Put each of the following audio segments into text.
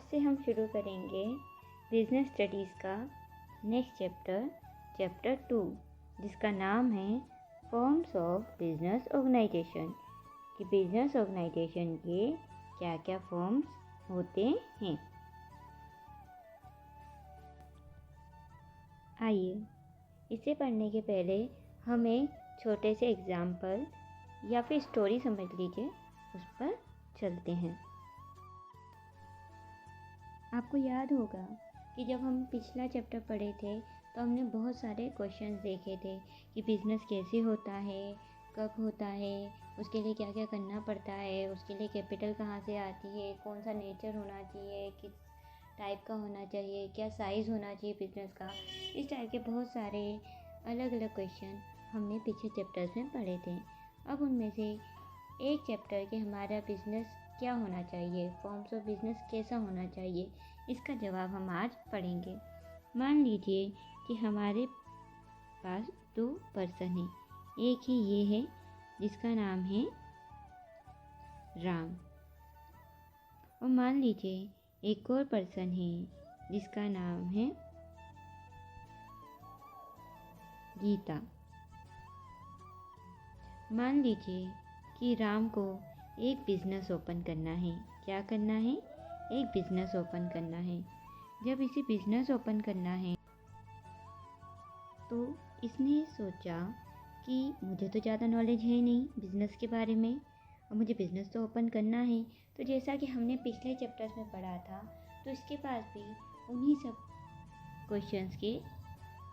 आज से हम शुरू करेंगे बिजनेस स्टडीज़ का नेक्स्ट चैप्टर 2, जिसका नाम है फॉर्म्स ऑफ बिजनेस ऑर्गेनाइजेशन। कि बिजनेस ऑर्गेनाइजेशन के क्या क्या फॉर्म्स होते हैं। आइए इसे पढ़ने के पहले हम एक छोटे से एग्जाम्पल या फिर स्टोरी समझ लीजिए, उस पर चलते हैं। आपको याद होगा कि जब हम पिछला चैप्टर पढ़े थे तो हमने बहुत सारे क्वेश्चंस देखे थे कि बिज़नेस कैसे होता है, कब होता है, उसके लिए क्या क्या करना पड़ता है, उसके लिए कैपिटल कहाँ से आती है, कौन सा नेचर होना चाहिए, किस टाइप का होना चाहिए, क्या साइज़ होना चाहिए बिज़नेस का। इस टाइप के बहुत सारे अलग अलग क्वेश्चन हमने पिछले चैप्टर्स में पढ़े थे। अब उनमें से एक चैप्टर के हमारा बिज़नेस क्या होना चाहिए, फॉर्म्स ऑफ बिज़नेस कैसा होना चाहिए, इसका जवाब हम आज पढ़ेंगे। मान लीजिए कि हमारे पास 2 पर्सन हैं। एक ही ये है जिसका नाम है राम, और मान लीजिए एक और पर्सन है जिसका नाम है गीता। मान लीजिए कि राम को एक बिज़नेस ओपन करना है। क्या करना है? एक बिज़नेस ओपन करना है। जब इसे बिज़नेस ओपन करना है तो इसने सोचा कि मुझे तो ज़्यादा नॉलेज है नहीं बिज़नेस के बारे में, और मुझे बिज़नेस तो ओपन करना है। तो जैसा कि हमने पिछले चैप्टर्स में पढ़ा था, तो इसके पास भी उन्हीं सब क्वेश्चंस के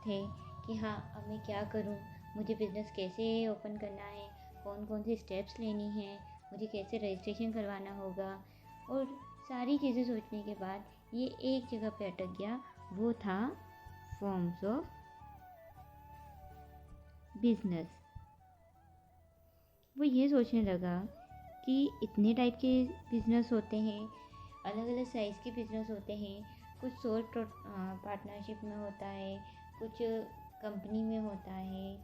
थे कि हाँ, अब मैं क्या करूँ, मुझे बिज़नेस कैसे ओपन करना है, कौन कौन सी स्टेप्स लेनी है, मुझे कैसे रजिस्ट्रेशन करवाना होगा। और सारी चीज़ें सोचने के बाद ये एक जगह पे अटक गया, वो था फॉर्म्स ऑफ बिज़नेस। वो ये सोचने लगा कि इतने टाइप के बिज़नेस होते हैं, अलग अलग साइज़ के बिज़नेस होते हैं, कुछ सोल पार्टनरशिप में होता है, कुछ कंपनी में होता है,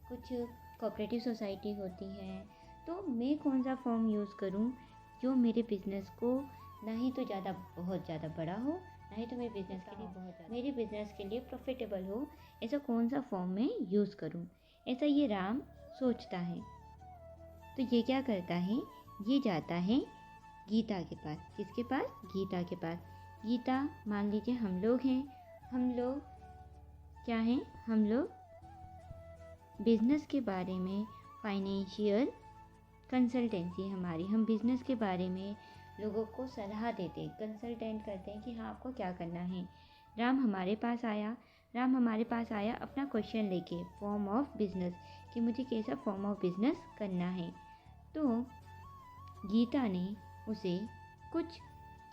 कुछ कोऑपरेटिव सोसाइटी होती है। तो मैं कौन सा फॉर्म यूज़ करूं जो मेरे बिज़नेस को ना ही तो बहुत ज़्यादा बड़ा हो, ना ही तो मेरे बिज़नेस के लिए मेरे बिज़नेस के लिए प्रॉफिटेबल हो। ऐसा कौन सा फॉर्म मैं यूज़ करूं, ऐसा ये राम सोचता है। तो ये क्या करता है, ये जाता है गीता के पास। किसके पास? गीता के पास। गीता, मान लीजिए हम लोग हैं, हम लोग क्या हैं, हम लोग बिज़नेस के बारे में फाइनेंशियल कंसल्टेंसी हमारी, हम बिज़नेस के बारे में लोगों को सलाह देते, कंसल्टेंट करते हैं कि हाँ, आपको क्या करना है। राम हमारे पास आया अपना क्वेश्चन लेके, फॉर्म ऑफ बिज़नेस, कि मुझे कैसा फॉर्म ऑफ बिज़नेस करना है। तो गीता ने उसे कुछ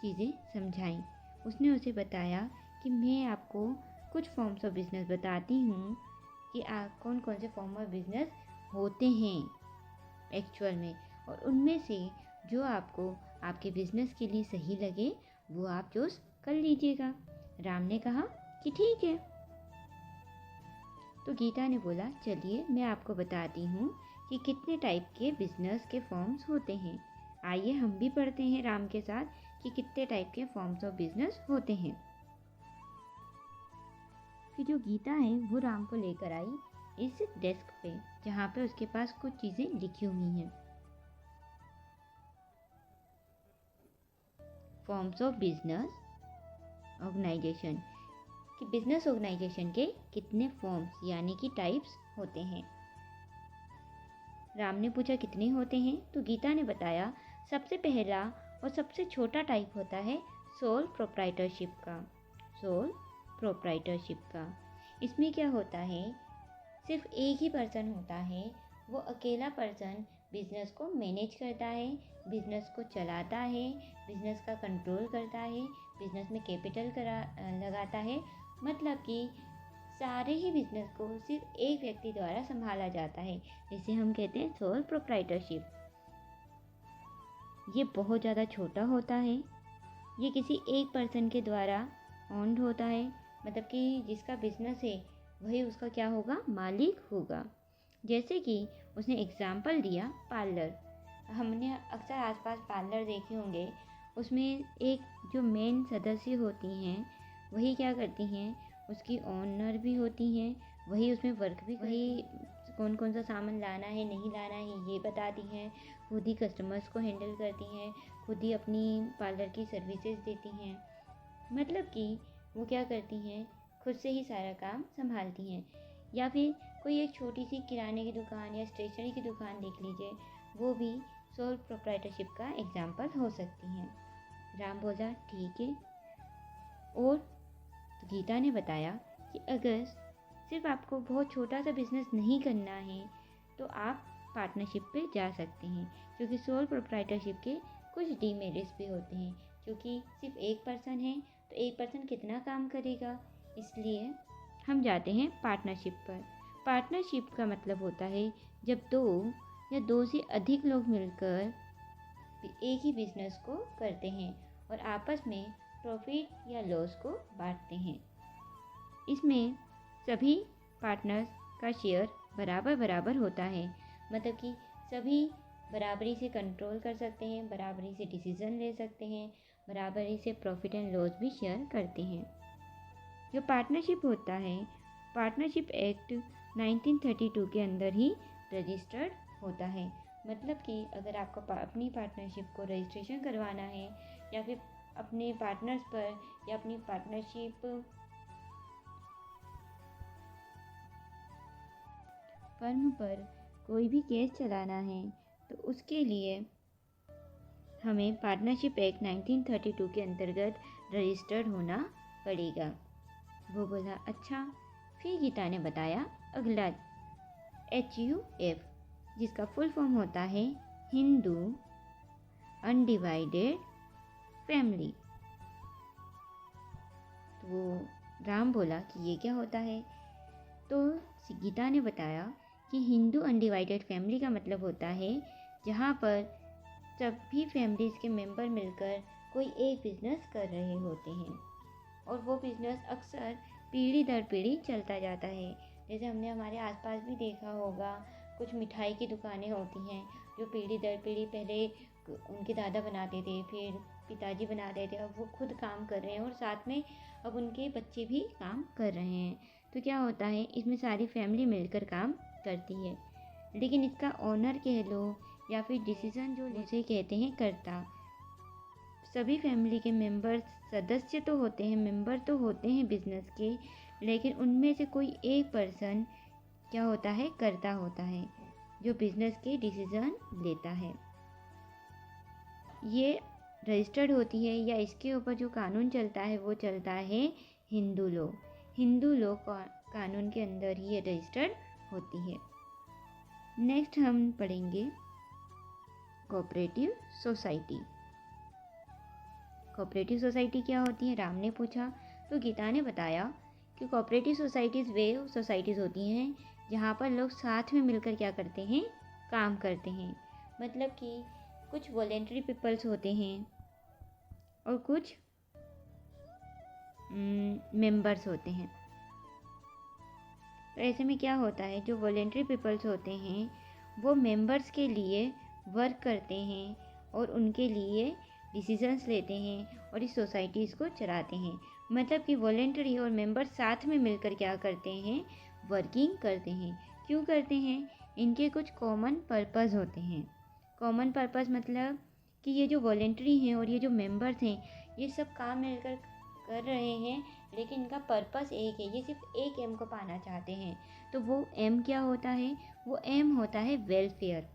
चीज़ें समझाई। उसने उसे बताया कि मैं आपको कुछ फॉर्म्स ऑफ बिज़नेस बताती हूँ कि कौन कौन से फॉर्म ऑफ बिज़नेस होते हैं एक्चुअल में, और उनमें से जो आपको आपके बिज़नेस के लिए सही लगे वो आप चूज़ कर लीजिएगा। राम ने कहा कि ठीक है। तो गीता ने बोला, चलिए मैं आपको बताती हूँ कि कितने टाइप के बिज़नेस के फॉर्म्स होते हैं। आइए हम भी पढ़ते हैं राम के साथ कि कितने टाइप के फॉर्म्स ऑफ बिज़नेस होते हैं। फिर जो गीता है वो राम को लेकर आई इस डेस्क पे, जहाँ पे उसके पास कुछ चीज़ें लिखी हुई हैं। फॉर्म्स ऑफ बिजनेस ऑर्गेनाइजेशन, कि बिजनेस ऑर्गेनाइजेशन के कितने फॉर्म्स यानी कि टाइप्स होते हैं। राम ने पूछा कितने होते हैं, तो गीता ने बताया सबसे पहला और सबसे छोटा टाइप होता है सोल प्रोप्राइटरशिप का। सोल प्रोप्राइटरशिप का, इसमें क्या होता है, सिर्फ एक ही पर्सन होता है, वो अकेला पर्सन बिज़नेस को मैनेज करता है, बिज़नेस को चलाता है, बिज़नेस का कंट्रोल करता है, बिज़नेस में कैपिटल लगाता है। मतलब कि सारे ही बिज़नेस को सिर्फ एक व्यक्ति द्वारा संभाला जाता है, जिसे हम कहते हैं सोल प्रोप्राइटरशिप। ये बहुत ज़्यादा छोटा होता है, ये किसी एक पर्सन के द्वारा ओन्ड होता है, मतलब कि जिसका बिज़नेस है वही उसका क्या होगा, मालिक होगा। जैसे कि उसने एग्जाम्पल दिया पार्लर। हमने अक्सर आसपास पार्लर देखे होंगे, उसमें एक जो मेन सदस्य होती हैं वही क्या करती हैं, उसकी ओनर भी होती हैं, वही उसमें वर्क भी वही कौन कौन सा सामान लाना है नहीं लाना है ये बताती हैं, खुद ही कस्टमर्स को हैंडल करती हैं, खुद ही अपनी पार्लर की सर्विसेज देती हैं। मतलब कि वो क्या करती हैं, खुद से ही सारा काम संभालती हैं। या फिर कोई एक छोटी सी किराने की दुकान या स्टेशनरी की दुकान देख लीजिए, वो भी सोल प्रोप्राइटरशिप का एग्जाम्पल हो सकती हैं। राम बोला ठीक है। और तो गीता ने बताया कि अगर सिर्फ आपको बहुत छोटा सा बिजनेस नहीं करना है तो आप पार्टनरशिप पे जा सकते हैं, क्योंकि सोल प्रोप्राइटरशिप के कुछ डीमेरिट्स भी होते हैं, क्योंकि सिर्फ एक पर्सन है तो एक पर्सन कितना काम करेगा, इसलिए हम जाते हैं पार्टनरशिप पर। पार्टनरशिप का मतलब होता है जब दो या दो से अधिक लोग मिलकर एक ही बिजनेस को करते हैं और आपस में प्रॉफिट या लॉस को बांटते हैं। इसमें सभी पार्टनर्स का शेयर बराबर बराबर होता है, मतलब कि सभी बराबरी से कंट्रोल कर सकते हैं, बराबरी से डिसीजन ले सकते हैं, बराबरी से प्रॉफिट एंड लॉस भी शेयर करते हैं। जो पार्टनरशिप होता है, पार्टनरशिप एक्ट 1932 के अंदर ही रजिस्टर्ड होता है। मतलब कि अगर आपको अपनी पार्टनरशिप को रजिस्ट्रेशन करवाना है या फिर अपने पार्टनर्स पर या अपनी पार्टनरशिप फर्म पर कोई भी केस चलाना है तो उसके लिए हमें पार्टनरशिप एक्ट 1932 के अंतर्गत रजिस्टर्ड होना पड़ेगा। वो बोला अच्छा। फिर गीता ने बताया अगला HUF, जिसका फुल फॉर्म होता है हिंदू अनडिवाइडेड फैमिली। तो वो राम बोला कि ये क्या होता है, तो गीता ने बताया कि हिंदू अनडिवाइडेड फैमिली का मतलब होता है जहाँ पर सभी फैमिलीज़ के मेंबर मिलकर कोई एक बिजनेस कर रहे होते हैं और वो बिजनेस अक्सर पीढ़ी दर पीढ़ी चलता जाता है। जैसे हमने हमारे आसपास भी देखा होगा, कुछ मिठाई की दुकानें होती हैं जो पीढ़ी दर पीढ़ी पहले उनके दादा बनाते थे, फिर पिताजी बनाते थे, अब वो खुद काम कर रहे हैं और साथ में अब उनके बच्चे भी काम कर रहे हैं। तो क्या होता है, इसमें सारी फैमिली मिलकर काम करती है, लेकिन इसका ओनर कह लो या फिर डिसीजन जो उसे कहते हैं कर्ता। सभी फैमिली के मेंबर्स सदस्य तो होते हैं, मेंबर तो होते हैं बिजनेस के, लेकिन उनमें से कोई एक पर्सन क्या होता है, कर्ता होता है, जो बिजनेस के डिसीजन लेता है। ये रजिस्टर्ड होती है या इसके ऊपर जो कानून चलता है वो चलता है हिंदू लॉ। हिंदू लॉ कानून के अंदर ही ये रजिस्टर्ड होती है। नेक्स्ट हम पढ़ेंगे कोऑपरेटिव सोसाइटी। कोऑपरेटिव सोसाइटी क्या होती है, राम ने पूछा। तो गीता ने बताया कि कोऑपरेटिव सोसाइटीज़ वे सोसाइटीज़ होती हैं जहाँ पर लोग साथ में मिलकर क्या करते हैं, काम करते हैं। मतलब कि कुछ वॉलेंटरी पीपल्स होते हैं और कुछ मेंबर्स होते हैं। तो ऐसे में क्या होता है, जो वॉलेंटरी पीपल्स होते हैं वो मेंबर्स के लिए वर्क करते हैं और उनके लिए डिसीजंस लेते हैं और इस सोसाइटीज़ को चलाते हैं। मतलब कि वॉलेंटरी और मेंबर्स साथ में मिलकर क्या करते हैं, वर्किंग करते हैं। क्यों करते हैं, इनके कुछ कॉमन पर्पस होते हैं। कॉमन पर्पस मतलब कि ये जो वॉलेंटरी हैं और ये जो मेंबर्स हैं ये सब काम मिलकर कर रहे हैं, लेकिन इनका पर्पस एक है, ये सिर्फ एक एम को पाना चाहते हैं। तो वो एम क्या होता है, वो एम होता है वेलफेयर।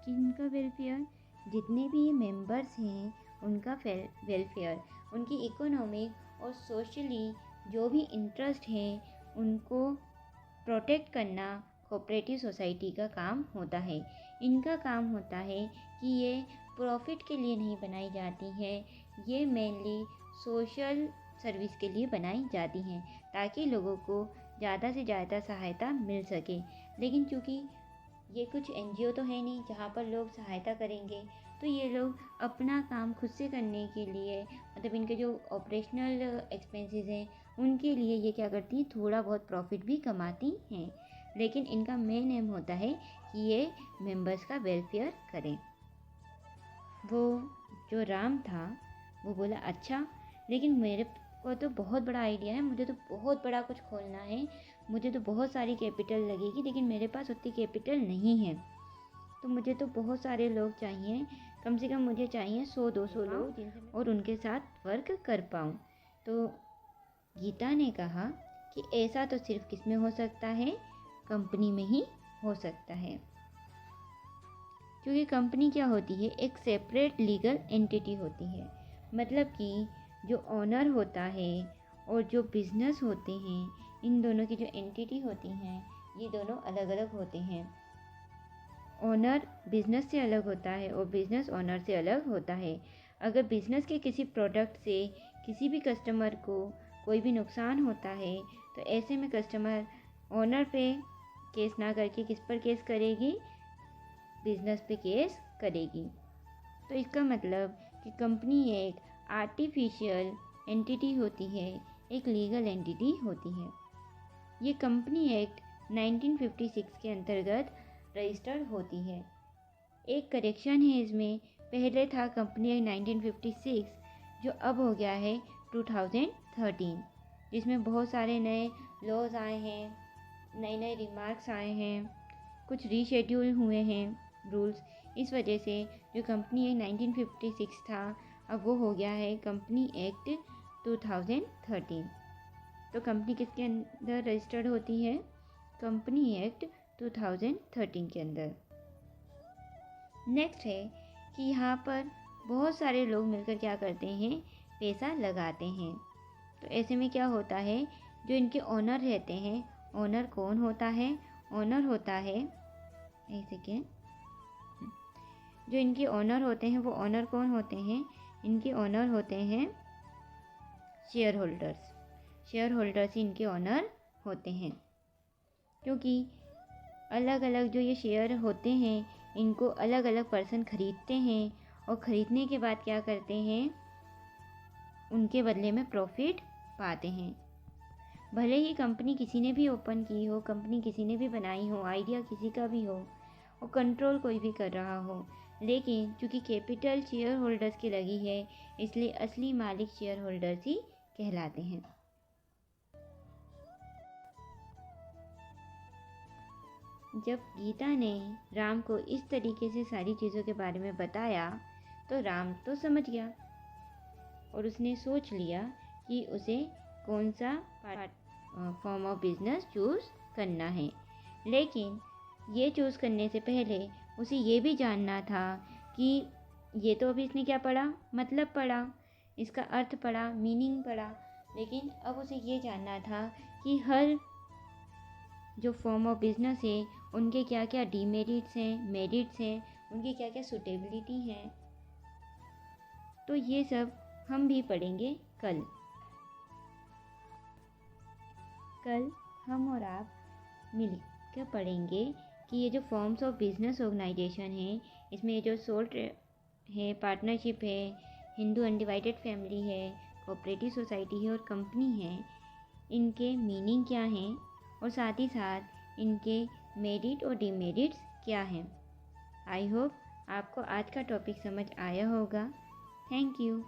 किनका वेलफेयर, जितने भी ये मेंबर्स हैं उनका वेलफेयर, उनकी इकोनॉमिक और सोशली जो भी इंटरेस्ट हैं उनको प्रोटेक्ट करना कोऑपरेटिव सोसाइटी का काम होता है। इनका काम होता है कि ये प्रॉफिट के लिए नहीं बनाई जाती है, ये मेनली सोशल सर्विस के लिए बनाई जाती हैं ताकि लोगों को ज़्यादा से ज़्यादा सहायता मिल सके। लेकिन चूँकि ये कुछ NGO तो है नहीं जहाँ पर लोग सहायता करेंगे, तो ये लोग अपना काम खुद से करने के लिए, मतलब इनके जो ऑपरेशनल एक्सपेंसेस हैं उनके लिए ये क्या करती हैं, थोड़ा बहुत प्रॉफिट भी कमाती हैं, लेकिन इनका मेन एम होता है कि ये मेंबर्स का वेलफेयर करें। वो जो राम था वो बोला अच्छा, लेकिन मेरे को तो बहुत बड़ा आइडिया है, मुझे तो बहुत बड़ा कुछ खोलना है, मुझे तो बहुत सारी कैपिटल लगेगी, लेकिन मेरे पास उतनी कैपिटल नहीं है। तो मुझे तो बहुत सारे लोग चाहिए, कम से कम मुझे चाहिए 100-200 लोग जिनसे और उनके साथ वर्क कर पाऊँ। तो गीता ने कहा कि ऐसा तो सिर्फ किस में हो सकता है, कंपनी में ही हो सकता है। क्योंकि कंपनी क्या होती है, एक सेपरेट लीगल एंटिटी होती है। मतलब कि जो ओनर होता है और जो बिजनेस होते हैं, इन दोनों की जो एंटिटी होती हैं, ये दोनों अलग अलग होते हैं। ओनर बिजनेस से अलग होता है और बिजनेस ओनर से अलग होता है। अगर बिजनेस के किसी प्रोडक्ट से किसी भी कस्टमर को कोई भी नुकसान होता है, तो ऐसे में कस्टमर ओनर पे केस ना करके किस पर केस करेगी, बिजनेस पे केस करेगी। तो इसका मतलब कि कंपनी एक आर्टिफिशियल एंटिटी होती है, एक लीगल एंटिटी होती है। ये कंपनी एक्ट 1956 के अंतर्गत रजिस्टर्ड होती है। एक करेक्शन है इसमें, पहले था कंपनी एक्ट 1956, जो अब हो गया है 2013, जिसमें बहुत सारे नए लॉज आए हैं, नए नए रिमार्क्स आए हैं, कुछ रीशेड्यूल हुए हैं रूल्स। इस वजह से जो कंपनी एक्ट 1956 था, अब वो हो गया है कंपनी एक्ट 2013। तो कंपनी किसके अंदर रजिस्टर्ड होती है, कंपनी एक्ट 2013 के अंदर। नेक्स्ट है कि यहाँ पर बहुत सारे लोग मिलकर क्या करते हैं, पैसा लगाते हैं। तो ऐसे में क्या होता है, जो इनके ओनर रहते हैं, ओनर कौन होता है, ओनर होता है ऐसे के जो इनके ओनर होते हैं, वो ओनर कौन होते हैं, इनके ओनर होते हैं शेयर होल्डर्स। शेयर होल्डर्स ही इनके ओनर होते हैं। क्योंकि अलग अलग जो ये शेयर होते हैं, इनको अलग अलग पर्सन खरीदते हैं और ख़रीदने के बाद क्या करते हैं, उनके बदले में प्रॉफिट पाते हैं। भले ही कंपनी किसी ने भी ओपन की हो, कंपनी किसी ने भी बनाई हो, आइडिया किसी का भी हो और कंट्रोल कोई भी कर रहा हो, लेकिन चूँकि कैपिटल शेयर होल्डर्स की लगी है, इसलिए असली मालिक शेयर होल्डर्स ही कहलाते हैं। जब गीता ने राम को इस तरीके से सारी चीज़ों के बारे में बताया, तो राम तो समझ गया और उसने सोच लिया कि उसे कौन सा फॉर्म ऑफ बिजनेस चूज़ करना है। लेकिन ये चूज़ करने से पहले उसे ये भी जानना था कि ये तो अभी इसने क्या पढ़ा, मतलब पढ़ा, इसका अर्थ पढ़ा, मीनिंग पढ़ा, लेकिन अब उसे ये जानना था कि हर जो फॉर्म ऑफ बिजनेस है, उनके क्या क्या डीमेरिट्स हैं, मेरिट्स हैं, उनकी क्या क्या सूटेबिलिटी हैं। तो ये सब हम भी पढ़ेंगे कल। कल हम और आप मिलकर पढ़ेंगे कि ये जो फॉर्म्स ऑफ बिजनेस ऑर्गेनाइजेशन है, इसमें ये जो सोल्ट है, पार्टनरशिप है, हिंदू अनडिवाइडेड फैमिली है, कोऑपरेटिव सोसाइटी है और कंपनी है, इनके मीनिंग क्या हैं और साथ ही साथ इनके मेरिट और डिमेरिट्स क्या हैं। आई होप आपको आज का टॉपिक समझ आया होगा। Thank you.